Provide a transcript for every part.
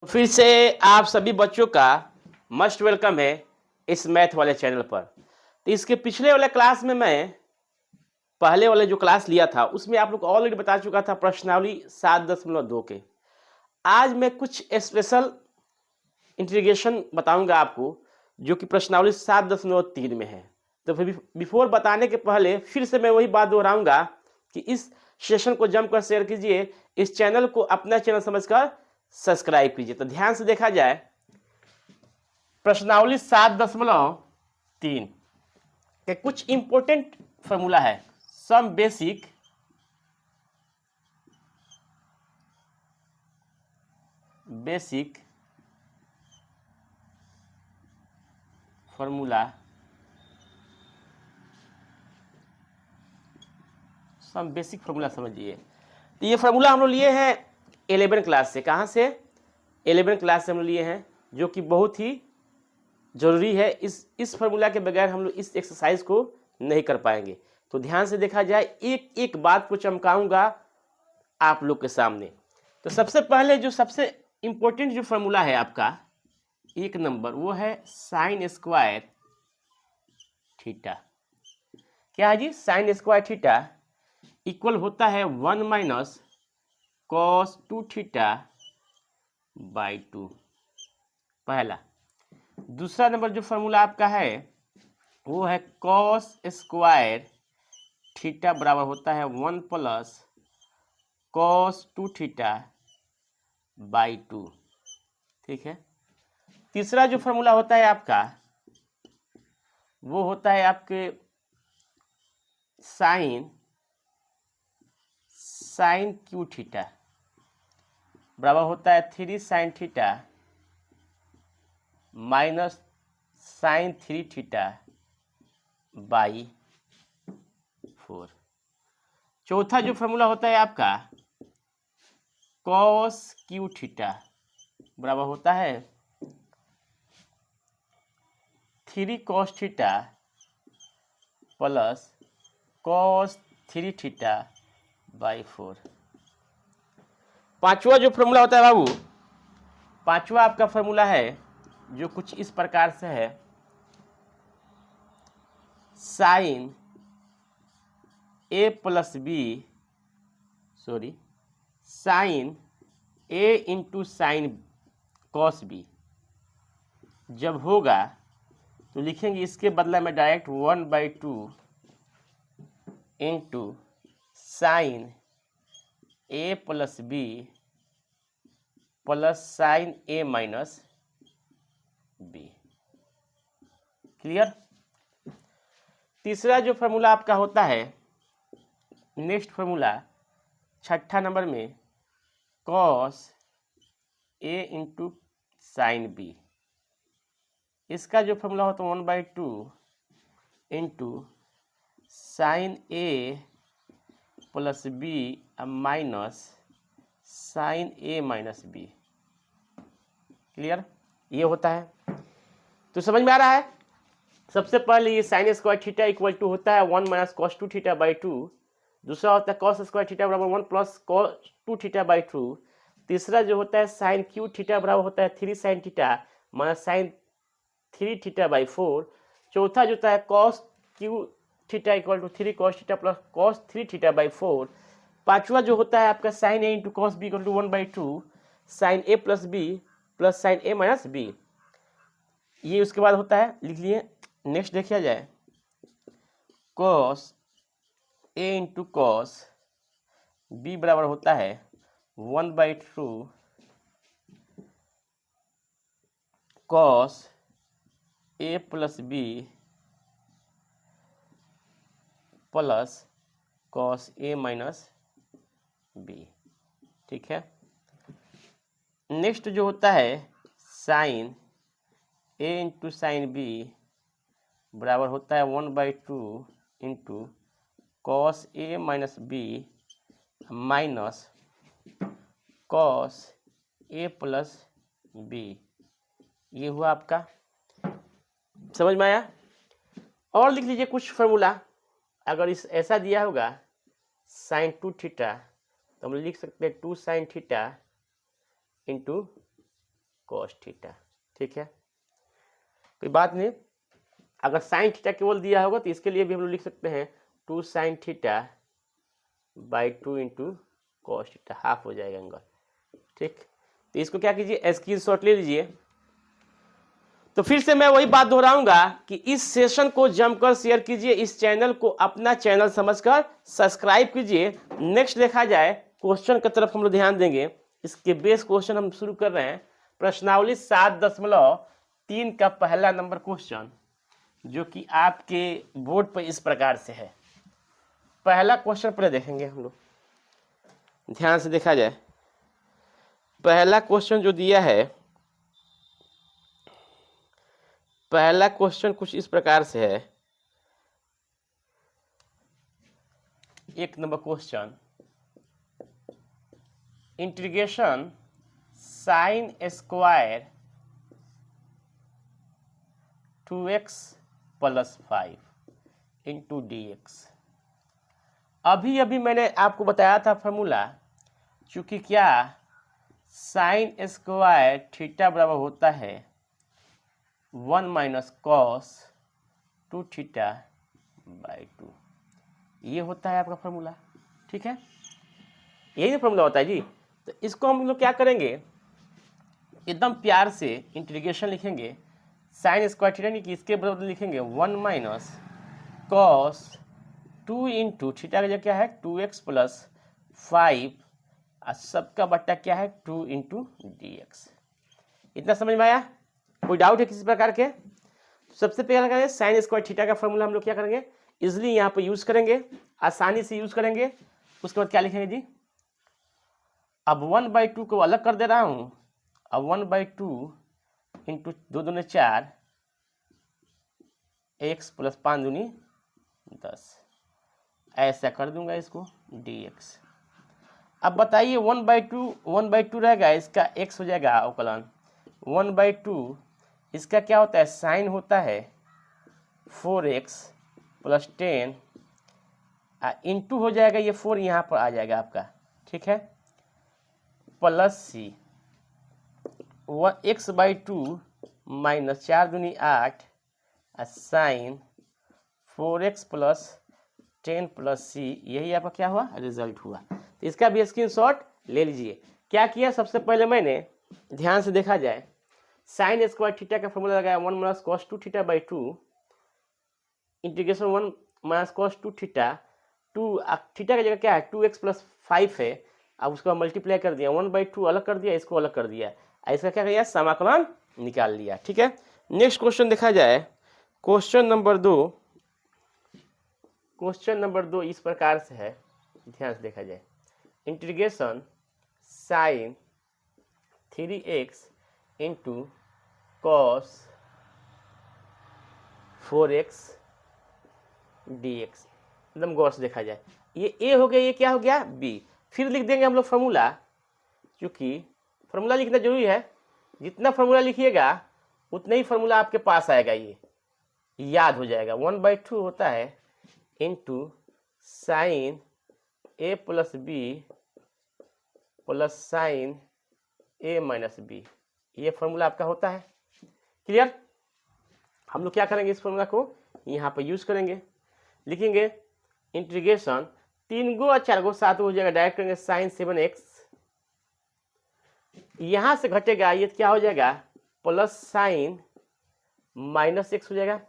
फिर से आप सभी बच्चों का मस्ट वेलकम है इस मैथ वाले चैनल पर। तो इसके पिछले वाले क्लास में मैं पहले वाले जो क्लास लिया था उसमें आप लोग ऑलरेडी बता चुका था प्रश्नावली 7.2 के। आज मैं कुछ स्पेशल इंटीग्रेशन बताऊंगा आपको जो कि प्रश्नावली 7.3 में है। तो फिर बिफोर बताने के पहले फिर से मैं वही बात दोहराऊंगा कि इस सेशन को जमकर शेयर कीजिए, इस चैनल को अपना चैनल समझकर सब्सक्राइब कीजिए। तो ध्यान से देखा जाए प्रश्नावली 7.3 के कुछ इंपॉर्टेंट फॉर्मूला है, सम बेसिक फॉर्मूला समझिए। तो ये फॉर्मूला हम लोग लिए हैं 11 क्लास से। कहाँ से? 11 क्लास से हम लोग लिए हैं, जो कि बहुत ही जरूरी है। इस फॉर्मूला के बगैर हम लोग इस एक्सरसाइज को नहीं कर पाएंगे। तो ध्यान से देखा जाए, एक एक बात को चमकाऊंगा आप लोग के सामने। तो सबसे पहले जो सबसे इंपॉर्टेंट जो फॉर्मूला है आपका 1 नंबर, वो है साइन स्क्वायर थीटा। क्या है जी? साइन स्क्वायर थीटा इक्वल होता है 1 माइनस कॉस 2 थीटा बाई 2। पहला। दूसरा नंबर जो फॉर्मूला आपका है वो है कॉस स्क्वायर थीटा बराबर होता है 1 प्लस कॉस 2 थीटा बाई 2। ठीक है। तीसरा जो फॉर्मूला होता है आपका वो होता है आपके साइन क्यू थीटा बराबर होता है 3 sine theta minus sine 3 theta by 4। चौथा जो फॉर्मूला होता है आपका कॉस क्यू थीटा बराबर होता है 3 cos theta plus cos 3 theta by 4। पांचवा जो फॉर्मूला होता है बाबू, पांचवा आपका फॉर्मूला है जो कुछ इस प्रकार से है, sign A plus B sign A into sine cos B. जब होगा तो लिखेंगे इसके बदला में direct 1/2 into sine A plus B plus sine A minus B. Clear? तीसरा जो फॉर्मूला आपका होता है, नेक्स्ट फॉर्मूला छठा नंबर में cos A into sine B. इसका जो फॉर्मूला होता है 1/2 into sine A plus B minus sign A minus B. Clear? ये होता है। तो समझ में आ रहा है? सबसे पहले ये sine square theta equal to होता है 1 माइनस कॉस 2 थीटा बाई 2। दूसरा होता है कॉस स्क्वायर थीटा बराबर 1 प्लस कॉस 2 थीटा बाई 2। तीसरा जो होता है साइन क्यू थीटा बराबर होता है 3 sine theta minus sine 3 theta by 4। चौथा जो होता है cos cube theta equal to 3 cos theta plus cos 3 theta by 4। पांचवा जो होता है आपका sine A into cos B equal to 1/2 sine A plus B plus sine A minus B. ये उसके बाद होता है, लिख लिए। नेक्स्ट देखिए जाए, cos A into cos B बराबर होता है 1/2 cos A plus B plus cos A minus B. ठीक है। नेक्स्ट जो होता है sign A into sine B बराबर होता है 1/2 into cos A minus B minus cos A plus B. ये हुआ आपका। समझ में आया? और लिख लीजिए कुछ फॉर्मूला। अगर इस ऐसा दिया होगा साइन 2 थीटा तो हम लिख सकते हैं 2 sine theta into cos theta. ठीक है, कोई बात नहीं। अगर साइन थीटा केवल दिया होगा तो इसके लिए भी हम लोग लिख सकते हैं 2 sine theta by 2 into cos theta, half हो जाएगा एंगल। ठीक, तो इसको क्या कीजिए, स्क्रीनशॉट ले लीजिए। तो फिर से मैं वही बात दोहराऊंगा कि इस सेशन को जमकर शेयर कीजिए, इस चैनल को अपना चैनल समझकर सब्सक्राइब कीजिए। नेक्स्ट देखा जाए क्वेश्चन की तरफ हम लोग ध्यान देंगे। इसके बेस क्वेश्चन हम शुरू कर रहे हैं। प्रश्नावली 7.3 का पहला नंबर क्वेश्चन, जो कि आपके बोर्ड पर इस प्रकार से है। पहला क्वेश्चन पहले देखेंगे हम लोग, ध्यान से देखा जाए। पहला क्वेश्चन जो दिया है, पहला क्वेश्चन कुछ इस प्रकार से है। एक number question, integration sine square 2x + 5 into dx। अभी अभी मैंने आपको बताया था फॉर्मूला, चूंकि क्या साइन स्क्वायर थीटा बराबर होता है 1 - cos 2 थीटा बाई 2, ये होता है आपका फॉर्मूला। ठीक है, यही ना फॉर्मूला होता है जी। तो इसको हम लोग क्या करेंगे, एकदम प्यार से इंटीग्रेशन लिखेंगे। साइन स्क्वायर थीटा नहीं कि इसके बराबर लिखेंगे 1 - cos 2 इंटू थीटा का जगह क्या है 2x + 5 और सबका बट्टा क्या है 2 इंटू dx। इतना समझ में आया? कोई डाउट है किसी प्रकार के? सबसे पहले करेंगे साइन स्क्वायर थीटा का फॉर्मूला हम लोग क्या करेंगे, इजिली यहाँ पे यूज करेंगे, आसानी से यूज करेंगे। उसके बाद क्या लिखेंगे जी, अब 1/2 को अलग कर दे रहा हूँ। अब 1/2 इंटू 2 दूनी 4 x + 5 दूनी 10, ऐसा कर दूंगा इसको dx। अब बताइए 1/2 रहेगा, इसका x हो जाएगा अवकलन 1/2, इसका क्या होता है साइन होता है 4x + 10 इंटू हो जाएगा ये 4 यहाँ पर आ जाएगा आपका। ठीक है, प्लस c x/2 - 4 दूनी 8 साइन 4x + 10 + c, यही आपका क्या हुआ रिजल्ट हुआ। तो इसका भी स्क्रीनशॉट ले लीजिए। क्या किया, सबसे पहले मैंने ध्यान से देखा जाए साइन स्क्वायर थीटा का फॉर्मूला लगाया 1 - cos 2 theta by 2 integration 1 - cos 2 theta 2 theta की जगह क्या है 2x + 5 है। अब उसको मल्टीप्लाई कर दिया 1/2 अलग कर दिया, इसको अलग कर दिया, ऐसा क्या किया समाकलन निकाल लिया। ठीक है, नेक्स्ट क्वेश्चन देखा जाए। क्वेश्चन नंबर 2 इस प्रकार से है, ध्यान से देखा जाए। Integration sine 3x into cos 4x dx, एकदम गौर से देखा जाए। ये a हो गया, ये क्या हो गया b। फिर लिख देंगे हम लोग फॉर्मूला, क्योंकि फॉर्मूला लिखना जरूरी है। जितना फॉर्मूला लिखिएगा उतना ही फॉर्मूला आपके पास आएगा, ये याद हो जाएगा। 1/2 होता है into sine a + b plus sign a - b, ये फॉर्मूला आपका होता है। क्लियर? हम लोग क्या करेंगे, इस फॉर्मूला को यहाँ पर यूज करेंगे, लिखेंगे इंटीग्रेशन 3 गो और 4 गो 7 हो जाएगा, डायरेक्ट करेंगे साइन 7x, यहाँ से घटेगा ये क्या हो जाएगा प्लस साइन -x हो जाएगा,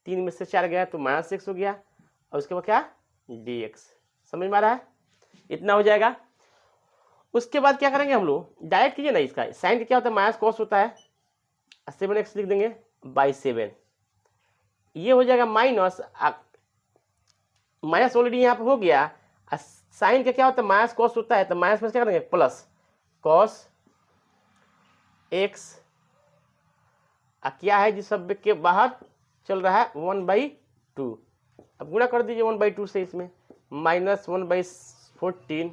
3 में से 4 गया तो -x हो गया, और उसके बाद क्या dx। समझ में आ रहा है? इतना हो जाएगा। उसके बाद क्या करेंगे हम लोग, डायरेक्ट कीजिए ना, इसका साइन का क्या होता है माइनस कॉस होता है, 7x लिख देंगे बाई 7, ये हो जाएगा माइनस ऑलरेडी यहाँ पर हो गया। साइन का क्या होता है माइनस कॉस होता है, तो माइनस में क्या करेंगे प्लस कॉस x, क्या है जिस सब के बाहर चल रहा है 1/2, अब गुणा कर दीजिए 1/2 से, इसमें -1/14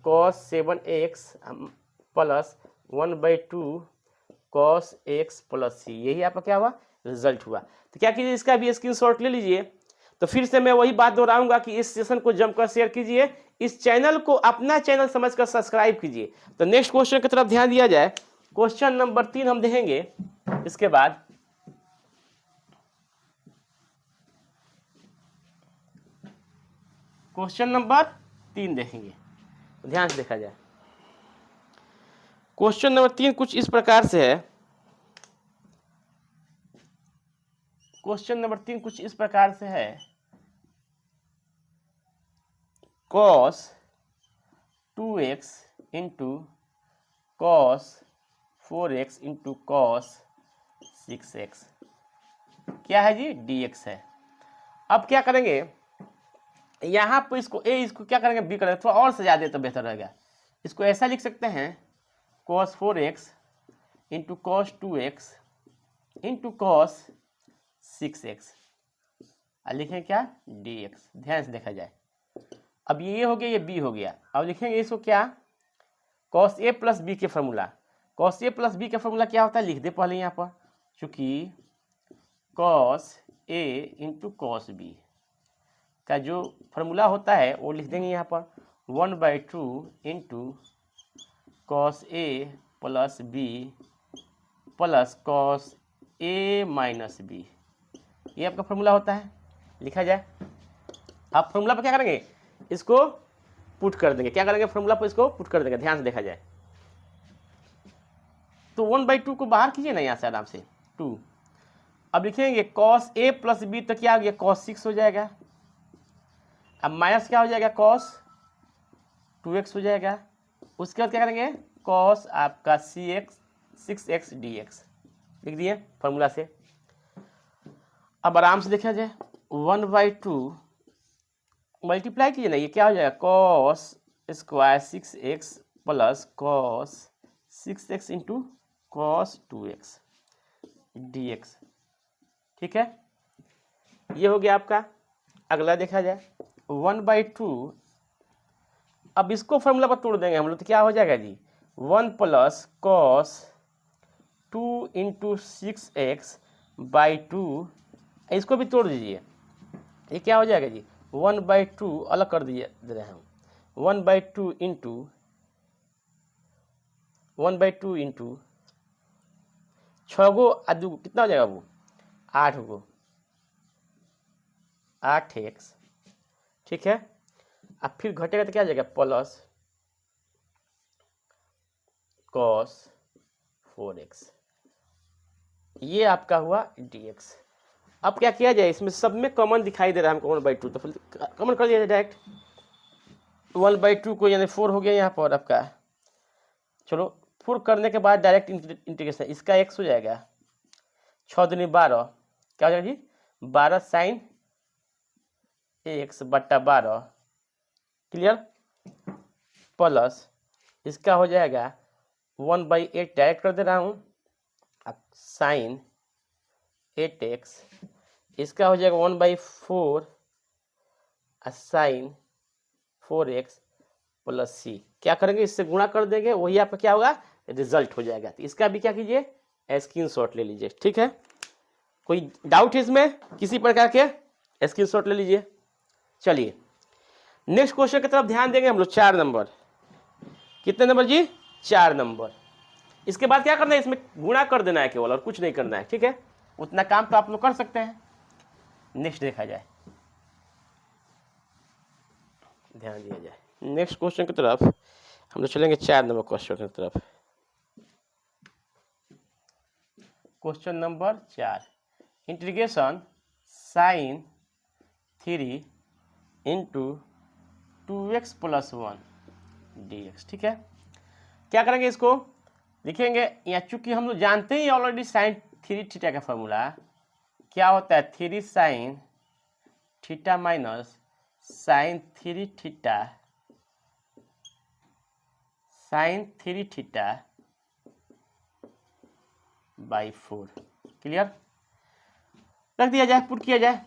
cos 7x plus 1/2 cos x + c, यही आपका क्या हुआ रिजल्ट हुआ। तो क्या कीजिए, इसका भी स्क्रीनशॉट ले लीजिए। तो फिर से मैं वही बात दोहराऊंगा कि इस सेशन को जमकर शेयर कीजिए, इस चैनल को अपना चैनल समझकर सब्सक्राइब कीजिए। तो नेक्स्ट क्वेश्चन की तरफ ध्यान दिया जाए। क्वेश्चन नंबर 3 हम देखेंगे। इसके बाद क्वेश्चन नंबर 3 देखेंगे, ध्यान से देखा जाए। क्वेश्चन नंबर 3 कुछ इस प्रकार से है। क्वेश्चन नंबर 3 कुछ इस प्रकार से है, cos 2x into cos 4x into cos 6x क्या है जी, dx है। अब क्या करेंगे, यहाँ पर इसको इसको क्या करेंगे, b करेंगे, थोड़ा और सजा दे तो बेहतर रहेगा। इसको ऐसा लिख सकते हैं, cos 4x into cos 2x into cos 6x, लिखें क्या, dx। ध्यान से देखा जाए। अब ये हो गया, ये b हो गया। अब लिखेंगे इसको क्या, cos a प्लस बी के formula. cos a plus B का फॉर्मूला क्या होता है, लिख दे पहले यहाँ पर, चूंकि cos a into cos b का जो फॉर्मूला होता है वो लिख देंगे यहाँ पर 1/2 into cos a plus b plus cos a minus b, ये आपका फॉर्मूला होता है, लिखा जाए। आप फॉर्मूला पर क्या करेंगे, इसको पुट कर देंगे। क्या करेंगे, फॉर्मूला पर इसको पुट कर देंगे। ध्यान से देखा जाए तो 1/2 को बाहर कीजिए ना यहाँ से आराम से, 2। अब लिखेंगे cos a प्लस बी, तो क्या हो गया, cos 6 हो जाएगा। अब माइनस क्या हो जाएगा, cos 2x हो जाएगा। उसके बाद क्या करेंगे, cos आपका 6x dx लिख दिए फॉर्मूला से। अब आराम से देखा जाए, 1/2 मल्टीप्लाई कीजिए ना, ये क्या हो जाएगा, cos square 6x plus cos 6x into cos 2x dx। ठीक है, ये हो गया आपका। अगला देखा जाए 1/2, अब इसको फॉर्मूला पर तोड़ देंगे हम लोग, तो क्या हो जाएगा जी, 1 plus cos 2 into 6x by 2, इसको भी तोड़ दीजिए, ये क्या हो जाएगा जी, 1/2 अलग कर दीजिए, दे रहे हैं हम, 1/2 इंटू 6 गो आदू कितना हो जाएगा, वो 8 गो, 8x। ठीक है, अब फिर घटेगा तो क्या हो जाएगा, प्लस cos 4x, ये आपका हुआ dx। अब क्या किया जाए, इसमें सब में कॉमन दिखाई दे रहा है हमको 1/2, तो कॉमन कर दिया जाए डायरेक्ट। 1/2 को यानी 4 हो गया यहाँ पर आपका। चलो 4 करने के बाद डायरेक्ट इंटीग्रेशन, इसका x हो जाएगा 6 दूनी 12, क्या हो जाएगा जी, 12 साइन x बट्टा 12, क्लियर, प्लस इसका हो जाएगा 1/8 डायरेक्ट कर दे रहा हूँ, साइन 8x, इसका हो जाएगा 1/4 साइन 4x प्लस सी। क्या करेंगे, इससे गुणा कर देंगे, वही आपका क्या होगा, रिजल्ट हो जाएगा। तो इसका भी क्या कीजिए, स्क्रीनशॉट ले लीजिए। ठीक है, कोई डाउट है इसमें किसी प्रकार के, स्क्रीनशॉट ले लीजिए। चलिए नेक्स्ट क्वेश्चन की तरफ ध्यान देंगे हम लोग, 4 नंबर। कितने नंबर जी, 4 नंबर। इसके बाद क्या करना है, इसमें गुणा कर देना है केवल, और कुछ नहीं करना है। ठीक है, उतना काम तो आप लोग कर सकते हैं। नेक्स्ट देखा जाए, ध्यान दिया जाए नेक्स्ट क्वेश्चन की तरफ। हम लोग चलेंगे 4 नंबर क्वेश्चन की तरफ। Question number 4, integration sine 3 into 2x plus 1 dx। ठीक है, क्या करेंगे, इसको लिखेंगे यहाँ, चूंकि हम लोग जानते हैं ऑलरेडी साइन 3 थीटा का फॉर्मूला क्या होता है, 3 sine theta minus sine 3 theta by 4। Clear, रख दिया जाए, पुट किया जाए,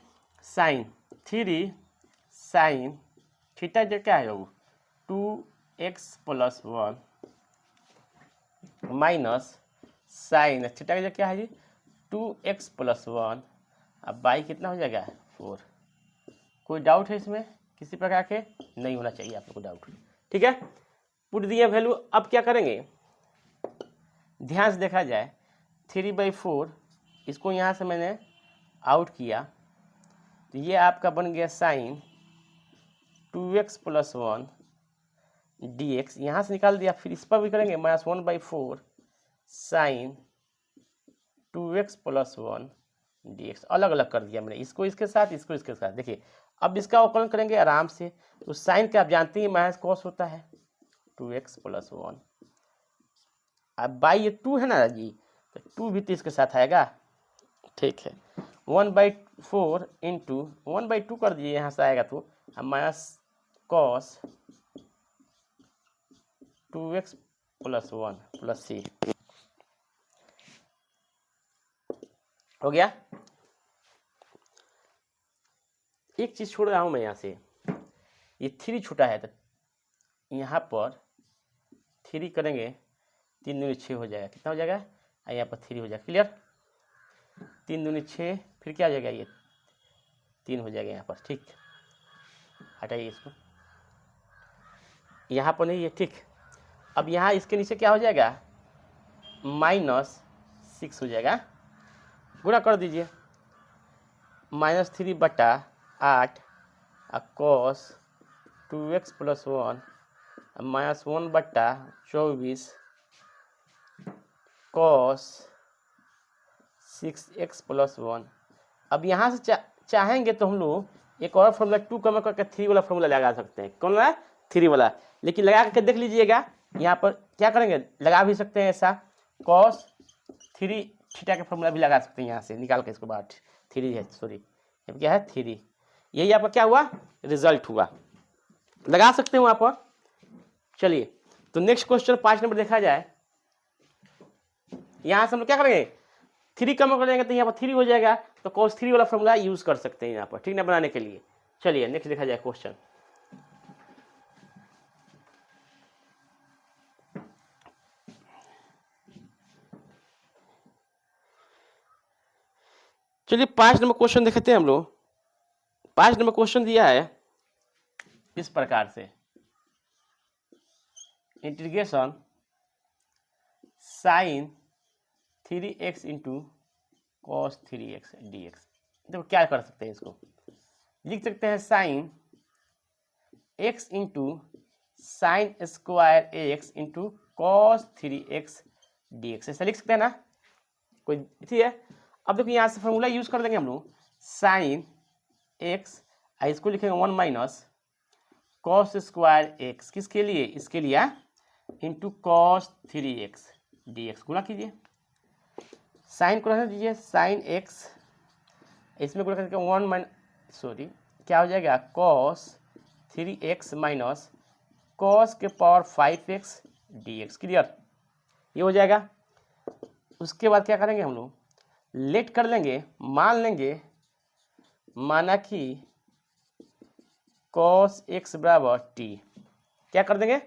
साइन 3 साइन थीटा जो क्या है वो 2x plus 1 minus sine theta का जो क्या है जी 2x प्लस 1, अब बाई कितना हो जाएगा 4। कोई डाउट है इसमें किसी प्रकार के, नहीं होना चाहिए आपको डाउट। ठीक है, पुट दिया वैल्यू। अब क्या करेंगे, ध्यान से देखा जाए 3/4 इसको यहाँ से मैंने आउट किया तो ये आपका बन गया साइन 2x + 1 dx। यहाँ से निकाल दिया, फिर इस पर भी करेंगे -1/4 साइन 2x + 1 dx। अलग अलग कर दिया मैंने, इसको इसके साथ, इसको इसके साथ। देखिए अब इसका अवकलन करेंगे आराम से। तो साइन का आप जानते हैं माइनस कॉस होता है 2x + 1। अब बाई ये 2 है ना जी, तो 2 भी तो इसके साथ आएगा, ठीक है। 1/4 इंटू 1/2 कर दिए, यहाँ से आएगा तो माइनस कॉस 2x + 1 + c हो गया। एक चीज छोड़ रहा हूं मैं यहाँ से, ये 3 छूटा है तो यहाँ पर 3 करेंगे 3 दूनी 6 हो जाएगा, कितना हो जाएगा, और यहाँ पर 3 हो जाएगा। क्लियर, 3 दूनी 6, फिर क्या हो जाएगा, ये 3 हो जाएगा यहाँ पर, ठीक। हटाइए इसको, यहाँ पर नहीं है, ठीक। अब यहाँ इसके नीचे क्या हो जाएगा, -6 हो जाएगा। गुणा कर दीजिए, -3/8 cos 2x + 1 -1/24 cos 6x + 1। अब यहाँ से चाहेंगे तो हम लोग एक और फॉर्मूला 2 कम करके 3 वाला फॉर्मूला लगा सकते हैं। कौन वाला, 3 वाला। लेकिन लगा करके देख लीजिएगा, यहाँ पर क्या करेंगे, लगा भी सकते हैं ऐसा, cos 3 थीटा का फॉर्मूला भी लगा सकते हैं यहाँ से निकाल के। इसके बाद 3 है, सॉरी अब क्या है 3, यही आपका क्या हुआ, रिजल्ट हुआ, लगा सकते हैं वहाँ पर। चलिए तो नेक्स्ट क्वेश्चन 5 नंबर देखा जाए। यहाँ से हम लोग क्या करेंगे, 3 कम कर देंगे तो यहाँ पर 3 हो जाएगा, तो cos 3 वाला फॉर्मूला यूज कर सकते हैं यहाँ पर, ठीक ना, बनाने के लिए। चलिए नेक्स्ट देखा जाए क्वेश्चन। चलिए 5 नंबर क्वेश्चन देखते हैं हम लोग। 5 नंबर क्वेश्चन दिया है इस प्रकार से, integration sin 3x × cos 3x dx। देखो क्या कर सकते हैं, इसको लिख सकते हैं sin x × sin square x × cos 3x dx, ऐसा लिख सकते हैं ना, कोई ठीक है। अब देखो यहाँ से फॉर्मूला यूज कर देंगे हम लोग, sin x, इसको लिखेंगे 1 - cos स्क्वायर x, किसके लिए, इसके लिए, इंटू cos 3x dx। गुणा कीजिए, साइन को रहने दीजिए, sin x, इसमें गुणा करके 1 क्या हो जाएगा, cos 3x - cos के पावर 5x dx। क्लियर, ये हो जाएगा। उसके बाद क्या करेंगे हम लोग, लेट कर लेंगे, मान लेंगे, माना कि cos x = t, क्या कर देंगे,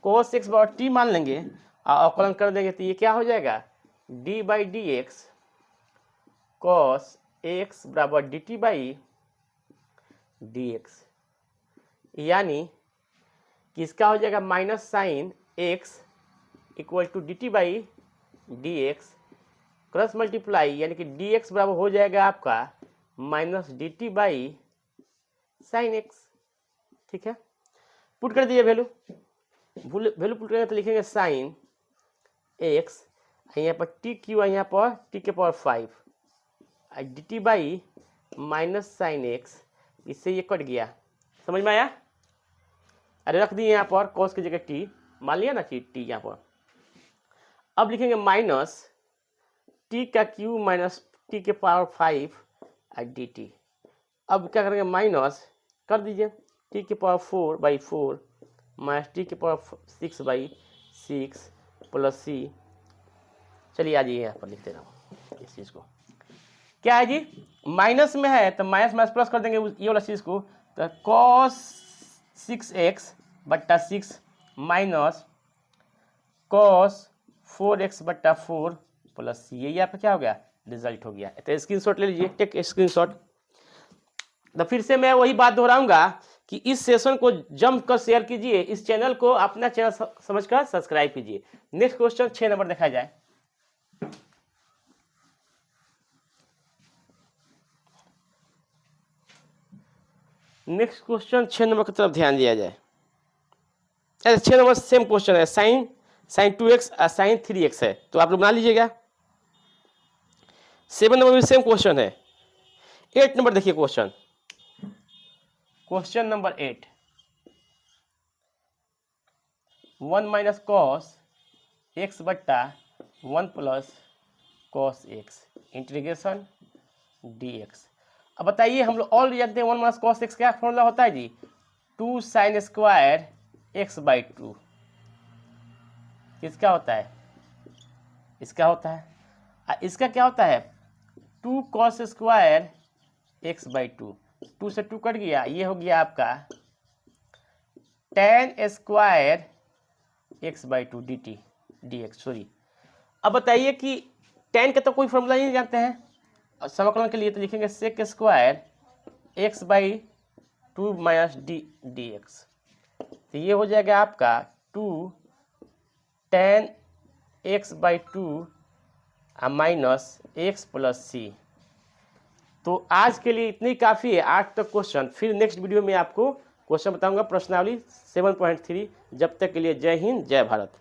cos x = t मान लेंगे और अवकलन कर देंगे, तो ये क्या हो जाएगा, d/dx cos x = dt/dx, यानी कि इसका हो जाएगा minus sine x = dt/dx cross multiply, यानी कि dx बराबर हो जाएगा आपका -dt/sin x, ठीक है। पुट कर दीजिए वैल्यू पुट करेंगे तो लिखेंगे sin x, यहाँ पर t क्यू है, यहाँ पर t के पावर 5 dt/sin x, इससे ये कट गया, समझ में आया। अरे रख दिए यहाँ पर cos की जगह t, मान लिया ना t यहाँ पर। अब लिखेंगे माइनस t का क्यू माइनस t के पावर 5 dt। अब क्या करेंगे, माइनस कर दीजिए t के पावर 4/4 माइनस t के पावर 6/6 प्लस c। चलिए आ जाइए यहाँ पर लिखते रहो इस चीज़ को, क्या है जी, माइनस में है तो माइनस माइनस प्लस कर देंगे ये वाला चीज़ को, तो cos 6x/6 minus cos 4x/4 plus c, ये आपका क्या हो गया, रिजल्ट हो गया। तो स्क्रीनशॉट ले लीजिए, टेक स्क्रीनशॉट। तो फिर से मैं वही बात दोहराऊंगा कि इस सेशन को जम कर शेयर कीजिए, इस चैनल को अपना चैनल समझकर सब्सक्राइब कीजिए। नेक्स्ट क्वेश्चन 6 नंबर देखा जाए। नेक्स्ट क्वेश्चन 6 नंबर की तरफ ध्यान दिया जाए। ऐसे 6 नंबर सेम क्वेश्चन है, साइन 2x और साइन 3x है, तो आप लोग बना लीजिएगा। 7 नंबर भी सेम क्वेश्चन है। 8 नंबर देखिए question number 8, 1 minus cos x बट्टा 1 plus cos x integration dx। अब बताइए, हम लोग ऑलरेडी जानते हैं 1 माइनस कॉस एक्स क्या फॉर्मूला होता है जी, 2 साइन स्क्वायर एक्स बाई 2। किसका होता है? इसका होता है। इसका क्या होता है? 2 कॉस स्क्वायर एक्स बाई 2, 2 से 2 कट गया, ये हो गया आपका tan square x by 2 dt dx। Sorry, अब बताइए कि tan का तो कोई फॉर्मूला नहीं जानते हैं, और समाकलन के लिए तो लिखेंगे sec square x by 2 minus d x. तो ये हो जाएगा आपका 2 tan x by 2 minus x plus c. तो आज के लिए इतनी काफ़ी है, 8 तक क्वेश्चन। फिर नेक्स्ट वीडियो में आपको क्वेश्चन बताऊंगा प्रश्नावली 7.3। जब तक के लिए जय हिंद, जय भारत।